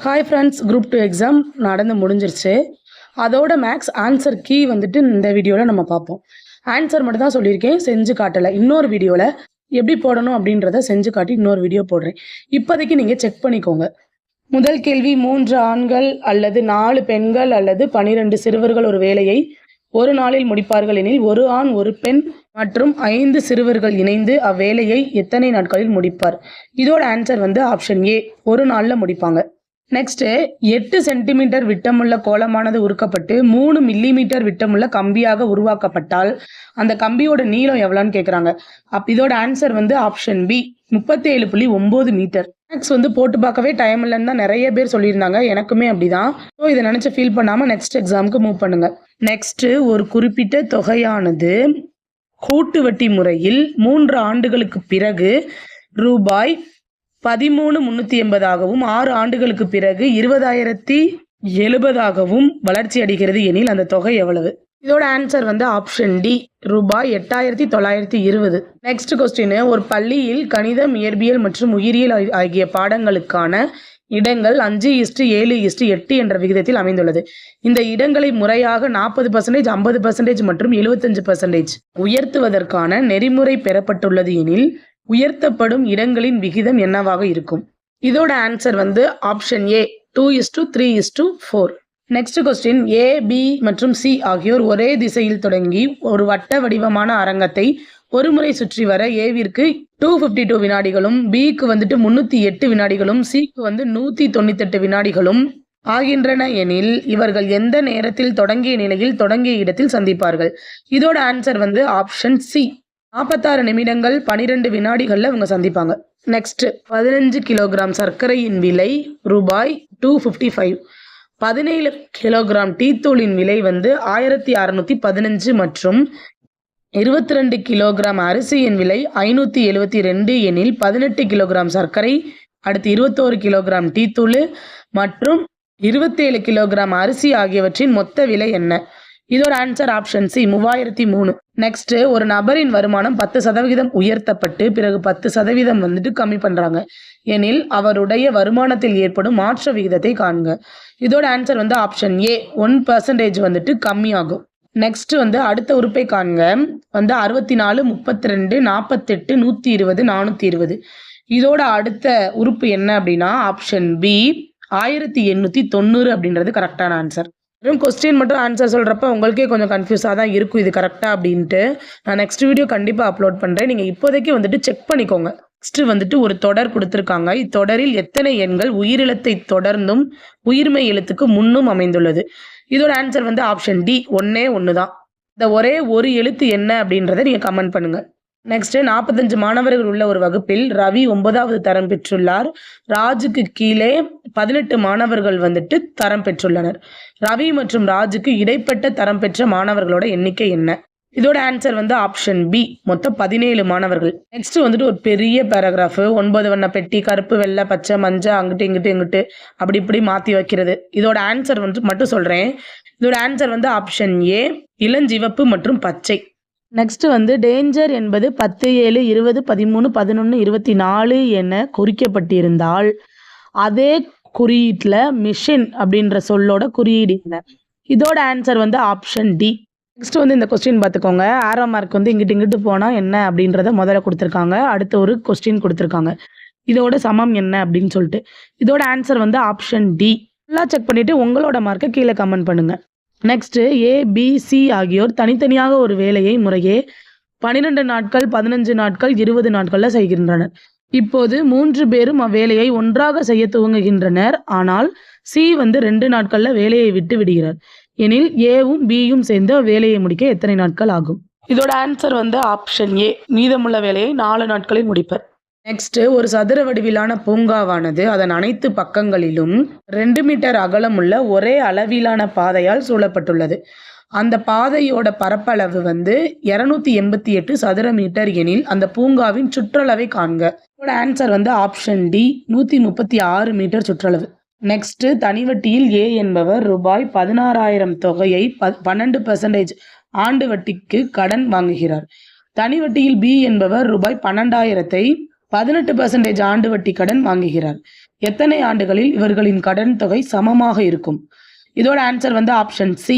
Hi friends, group 2 exam நடந்து முடிஞ்சிருச்சு. அதோட மேக்ஸ் ஆன்சர் கீ வந்துட்டு இந்த வீடியோவில் நம்ம பார்ப்போம். ஆன்சர் மட்டும் தான் சொல்லியிருக்கேன், செஞ்சு காட்டலை. இன்னொரு வீடியோவில் எப்படி போடணும் அப்படின்றத செஞ்சு காட்டி இன்னொரு வீடியோ போடுறேன். இப்போதைக்கு நீங்கள் செக் பண்ணிக்கோங்க. முதல் கேள்வி, 3 ஆண்கள் அல்லது 4 பெண்கள் அல்லது 12 சிறுவர்கள் ஒரு வேலையை ஒரு நாளில் முடிப்பார்கள் எனில் ஒரு ஆண் ஒரு பெண் மற்றும் 5 சிறுவர்கள் இணைந்து அவ்வேலையை எத்தனை நாட்களில் முடிப்பார்? இதோட ஆன்சர் வந்து ஆப்ஷன் ஏ, ஒரு நாளில் முடிப்பாங்க. நெக்ஸ்ட்டு, 8 சென்டிமீட்டர் விட்டமுள்ள கோலமானது உருக்கப்பட்டு 3 மில்லிமீட்டர் விட்டமுள்ள கம்பியாக உருவாக்கப்பட்டால் அந்த கம்பியோட நீளம் எவ்வளோன்னு கேட்குறாங்க. இதோட ஆன்சர் வந்து ஆப்ஷன் பி, 37.9 மீட்டர். மேக்ஸ் வந்து போட்டு பார்க்கவே டைம் இல்லைன்னு தான் நிறைய பேர் சொல்லியிருந்தாங்க. எனக்குமே அப்படிதான். ஸோ இதை நினச்சி ஃபீல் பண்ணாமல் நெக்ஸ்ட் எக்ஸாமுக்கு மூவ் பண்ணுங்க. நெக்ஸ்ட்டு, ஒரு குறிப்பிட்ட தொகையானது கூட்டு வட்டி முறையில் 3 ஆண்டுகளுக்கு பிறகு ரூபாய் 13,380 6 ஆண்டுகளுக்கு பிறகு 20,070 வளர்ச்சி அடைகிறது எனில் அந்த தொகை எவ்வளவு? இதோட ஆன்சர் வந்து ஆப்ஷன் டி, ரூபாய் 8,920. நெக்ஸ்ட் கொஸ்டின், ஒரு பள்ளியில் கணிதம், இயற்பியல் மற்றும் உயிரியல் ஆகிய பாடங்களுக்கான இடங்கள் 5:7:8 என்ற விகிதத்தில் அமைந்துள்ளது. இந்த இடங்களை முறையாக 40%, 50% மற்றும் 75% உயர்த்துவதற்கான நெறிமுறை பெறப்பட்டுள்ளது எனில் உயர்த்தப்படும் இடங்களின் விகிதம் என்னவாக இருக்கும்? இதோட ஆன்சர் வந்து option A, 2:3:4. Next question, A, B மற்றும் சி ஆகியோர் ஒரே திசையில் தொடங்கி ஒரு வட்ட வடிவமான அரங்கத்தை ஒரு முறை சுற்றி வர ஏவிற்கு 252 வினாடிகளும், பிக்கு வந்துட்டு 308 வினாடிகளும், சிக்கு வந்து 198 வினாடிகளும் ஆகின்றன எனில் இவர்கள் எந்த நேரத்தில் தொடங்கிய நிலையில் தொடங்கிய இடத்தில் சந்திப்பார்கள்? இதோட ஆன்சர் வந்து ஆப்ஷன் சி, 46 நிமிடங்கள் 12 வினாடிகளில் அவங்க சந்திப்பாங்க. நெக்ஸ்ட், 15 கிலோகிராம் சர்க்கரையின் விலை ரூபாய் 255. 17 கிலோகிராம் டீத்தூளின் விலை வந்து 1615 மற்றும் 22 கிலோகிராம் அரிசியின் விலை 572 எனில் 18 கிலோகிராம் சர்க்கரை, அடுத்து 21 கிலோகிராம் டீத்தூள் மற்றும் 27 கிலோகிராம் அரிசி ஆகியவற்றின் மொத்த விலை என்ன? இதோட ஆன்சர் ஆப்ஷன் சி, 3003. நெக்ஸ்ட், ஒரு நபரின் வருமானம் 10% உயர்த்தப்பட்டு பிறகு 10% வந்துட்டு கம்மி பண்றாங்க எனில் அவருடைய வருமானத்தில் ஏற்படும் மாற்ற விகிதத்தை காண்க. இதோட ஆன்சர் வந்து ஆப்ஷன் ஏ, 1% வந்துட்டு கம்மியாகும். நெக்ஸ்ட் வந்து அடுத்த உறுப்பை காண்க. வந்து 64, 32, 48, 120, 420. இதோட அடுத்த உறுப்பு என்ன அப்படின்னா ஆப்ஷன் பி, 1890 அப்படின்றது கரெக்டான ஆன்சர். வெறும் கொஸ்டின் மட்டும் ஆன்சர் சொல்கிறப்ப உங்களுக்கே கொஞ்சம் கன்ஃபியூஸாக தான் இருக்கும் இது கரெக்டாக அப்படின்ட்டு. நான் நெக்ஸ்ட் வீடியோ கண்டிப்பாக அப்லோட் பண்ணுறேன். நீங்கள் இப்போதைக்கு வந்துட்டு செக் பண்ணிக்கோங்க. நெக்ஸ்ட் வந்துட்டு ஒரு தொடர் கொடுத்துருக்காங்க. இத்தொடரில் எத்தனை எண்கள் உயிரெழுத்தை தொடர்ந்தும் உயிர்மை எழுத்துக்கு முன்னும் அமைந்துள்ளது? இதோட ஆன்சர் வந்து ஆப்ஷன் டி, 1 தான். இந்த ஒரே ஒரு எழுத்து என்ன அப்படின்றத நீங்கள் கமெண்ட் பண்ணுங்கள். நெக்ஸ்ட், 45 மாணவர்கள் உள்ள ஒரு வகுப்பில் ரவி 9வது தரம் பெற்றுள்ளார். ராஜுக்கு கீழே 18 மாணவர்கள் வந்துட்டு தரம் பெற்றுள்ளனர். ரவி மற்றும் ராஜுக்கு இடைப்பட்ட தரம் பெற்ற மாணவர்களோட எண்ணிக்கை என்ன? இதோட ஆன்சர் வந்து ஆப்ஷன் பி, மொத்தம் 17 மாணவர்கள். நெக்ஸ்ட் வந்துட்டு ஒரு பெரிய பேராகிராஃப், 9 வண்ண பெட்டி, கருப்பு, வெள்ளை, பச்சை, மஞ்சள், அங்கிட்டு இங்கிட்டு அப்படி இப்படி மாற்றி வைக்கிறது. இதோட ஆன்சர் வந்து மட்டும் சொல்கிறேன். இதோட ஆன்சர் வந்து ஆப்ஷன் ஏ, இளஞ்சிவப்பு மற்றும் பச்சை. நெக்ஸ்ட் வந்து டேஞ்சர் என்பது 10, 7, 20, 13, 11, 24 என குறிக்கப்பட்டிருந்தால் அதே குறியீட்டில் மிஷின் அப்படின்ற சொல்லோட குறியீடு என்ன? இதோட ஆன்சர் வந்து ஆப்ஷன் டி. நெக்ஸ்ட் வந்து இந்த கொஸ்டின் பார்த்துக்கோங்க. ஆரோ மார்க் வந்து இங்கிட்டு போனால் என்ன அப்படின்றத முதல்ல கொடுத்துருக்காங்க. அடுத்த ஒரு கொஸ்டின் கொடுத்துருக்காங்க. இதோட சமம் என்ன அப்படின்னு சொல்லிட்டு. இதோட ஆன்சர் வந்து ஆப்ஷன் டி. ஃபுல்லாக செக் பண்ணிவிட்டு உங்களோட மார்க்கை கீழே கமெண்ட் பண்ணுங்கள். நெக்ஸ்ட்டு, ஏ, பி, சி ஆகியோர் தனித்தனியாக ஒரு வேலையை முறையே 12 நாட்கள், 15 நாட்கள், 20 நாட்களில் செய்கின்றனர். இப்போது 3 பேரும் அவ்வேலையை ஒன்றாக செய்ய துவங்குகின்றனர். ஆனால் சி வந்து 2 நாட்களில் வேலையை விட்டு விடுகிறார் எனில் ஏவும் பியும் சேர்ந்து வேலையை முடிக்க எத்தனை நாட்கள் ஆகும்? இதோட ஆன்சர் வந்து ஆப்ஷன் ஏ, மீதமுள்ள வேலையை 4 நாட்களில் முடிப்பர். நெக்ஸ்ட், ஒரு சதுர வடிவிலான பூங்காவானது அதன் அனைத்து பக்கங்களிலும் 2 மீட்டர் அகலமுள்ள ஒரே அளவிலான பாதையால் சூழப்பட்டுள்ளது. அந்த பாதையோட பரப்பளவு வந்து 288 சதுர மீட்டர் எனில் அந்த பூங்காவின் சுற்றளவை காண்க. இதோட ஆன்சர் வந்து ஆப்ஷன் டி, 136 மீட்டர் சுற்றளவு. நெக்ஸ்ட், தனிவட்டியில் ஏ என்பவர் ரூபாய் 16,000 தொகையை 12% ஆண்டு வட்டிக்கு கடன் வாங்குகிறார். தனிவட்டியில் பி என்பவர் ரூபாய் 12,000 18% ஆண்டு வட்டி கடன் வாங்குகிறார். எத்தனை ஆண்டுகளில் இவர்களின் கடன் தொகை சமமாக இருக்கும்? இதோட ஆன்சர் வந்து ஆப்ஷன் சி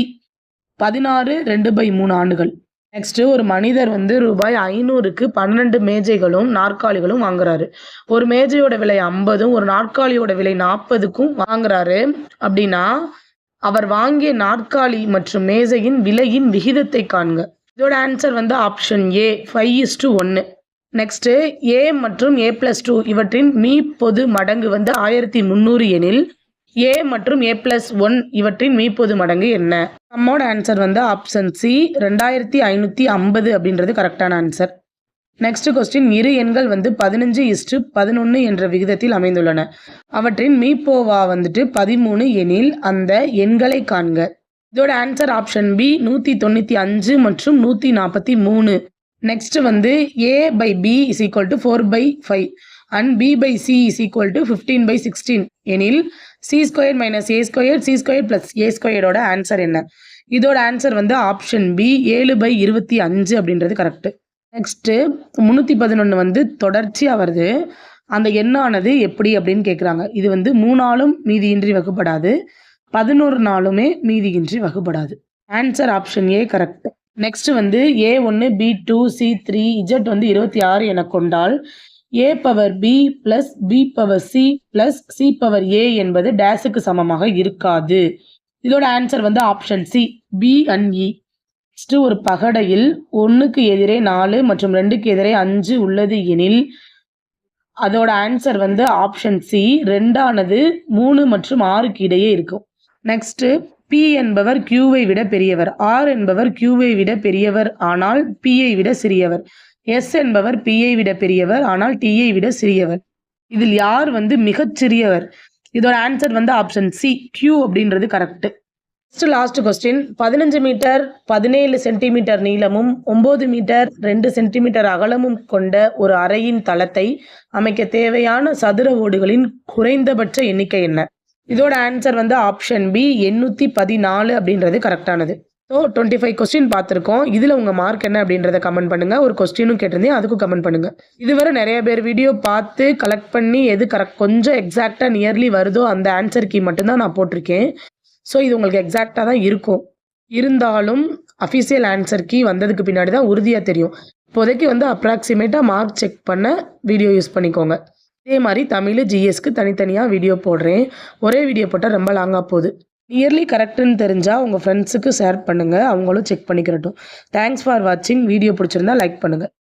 16 2/3 ஆண்டுகள். நெக்ஸ்ட் ஒரு மனிதர் வந்து ரூபாய் 500க்கு 12 மேஜைகளும் நாற்காலிகளும் வாங்குறாரு. ஒரு மேஜையோட விலை 50ம் ஒரு நாற்காலியோட விலை 40க்கும் வாங்குறாரு அப்படின்னா அவர் வாங்கிய நாற்காலி மற்றும் மேஜையின் விலையின் விகிதத்தை காண்க. இதோட ஆன்சர் வந்து ஆப்ஷன் ஏ 5:1. நெக்ஸ்ட் ஏ மற்றும் A+2 இவற்றின் மீப்பொது மடங்கு வந்து 1300 எனில் ஏ மற்றும் A+1 இவற்றின் மீப்பொது மடங்கு என்ன? நம்மோட ஆன்சர் வந்து ஆப்ஷன் சி 2550 அப்படின்றது கரெக்டான ஆன்சர். நெக்ஸ்ட் கொஸ்டின் இரு எண்கள் வந்து 15:11 என்ற விகிதத்தில் அமைந்துள்ளன. அவற்றின் மீப்போவா வந்துட்டு 13 எனில் அந்த எண்களை காண்க. இதோட ஆன்சர் ஆப்ஷன் பி 195 மற்றும் 143. நெக்ஸ்ட் வந்து a/b is equal to 4/5 and b/c is equal to 15/16 எனில் c² - a² c² plus a² ஓட ஆன்சர் என்ன? இதோட ஆன்சர் வந்து ஆப்ஷன் பி 7/25 அப்படின்றது கரெக்ட். நெக்ஸ்ட் 311 வந்து தொடர்ச்சியாக வருது. அந்த எண்ணானது எப்படி அப்படின்னு கேட்குறாங்க. இது வந்து 3 நாளும் மீதியின்றி வகுப்படாது, 11 நாளுமே மீதியின்றி வகுப்படாது. Answer option A correct. Next வந்து A1 B2 C3 Z வந்து 26 என கொண்டால் A/B + B/C + C/A என்பது டேஸுக்கு சமமாக இருக்காது. இதோட ஆன்சர் வந்து option C B and E. Next ஒரு பகடையில் 1க்கு எதிரே 4 மற்றும் 2க்கு எதிரே 5 உள்ளது எனில் அதோட ஆன்சர் வந்து ஆப்ஷன் சி 2ஆனது 3 மற்றும் 6க்கு இடையே இருக்கும். நெக்ஸ்ட் P என்பவர் Qவை விட பெரியவர், R என்பவர் Qவை விட பெரியவர் ஆனால் Pயை விட சிறியவர், S என்பவர் Pயை விட பெரியவர் ஆனால் Tயை விட சிறியவர். இதில் யார் வந்து மிகச்சிறியவர்? இதோட ஆன்சர் வந்து ஆப்ஷன் சி Q அப்படின்றது correct. Last question 15 metre 17 centimetre நீளமும் 9 மீட்டர் 2 சென்டிமீட்டர் அகலமும் கொண்ட ஒரு அறையின் தளத்தை அமைக்க தேவையான சதுர ஓடுகளின் குறைந்தபட்ச எண்ணிக்கை என்ன? இதோட ஆன்சர் வந்து ஆப்ஷன் பி 814 அப்படின்றது கரெக்டானது. ஸோ 25 கொஸ்டின் பார்த்துருக்கோம். இதில் உங்கள் மார்க் என்ன அப்படின்றத கமெண்ட் பண்ணுங்கள். ஒரு கொஸ்டினும் கேட்டிருந்தேன், அதுக்கும் கமெண்ட் பண்ணுங்கள். இதுவரை நிறைய பேர் வீடியோ பார்த்து கலெக்ட் பண்ணி எது கொஞ்சம் எக்ஸாக்டாக நியர்லி வருதோ அந்த ஆன்சர் கீ மட்டும்தான் நான் போட்டிருக்கேன். ஸோ இது உங்களுக்கு எக்ஸாக்டாக தான் இருக்கும். இருந்தாலும் அஃபிஷியல் ஆன்சர் கீ வந்ததுக்கு பின்னாடி தான் உறுதியாக தெரியும். இப்போதைக்கு வந்து அப்ராக்சிமேட்டாக மார்க் செக் பண்ண வீடியோ யூஸ் பண்ணிக்கோங்க. இதே மாதிரி தமிழ் ஜிஎஸ்க்கு தனித்தனியாக வீடியோ போடுறேன். ஒரே வீடியோ போட்டால் ரொம்ப லாங்காக போகுது. நியர்லி கரெக்டுன்னு தெரிஞ்சால் உங்கள் ஃப்ரெண்ட்ஸுக்கு ஷேர் பண்ணுங்கள், அவங்களும் செக் பண்ணிக்கிறட்டும். தேங்க்ஸ் ஃபார் வாட்சிங். வீடியோ பிடிச்சிருந்தா லைக் பண்ணுங்கள்.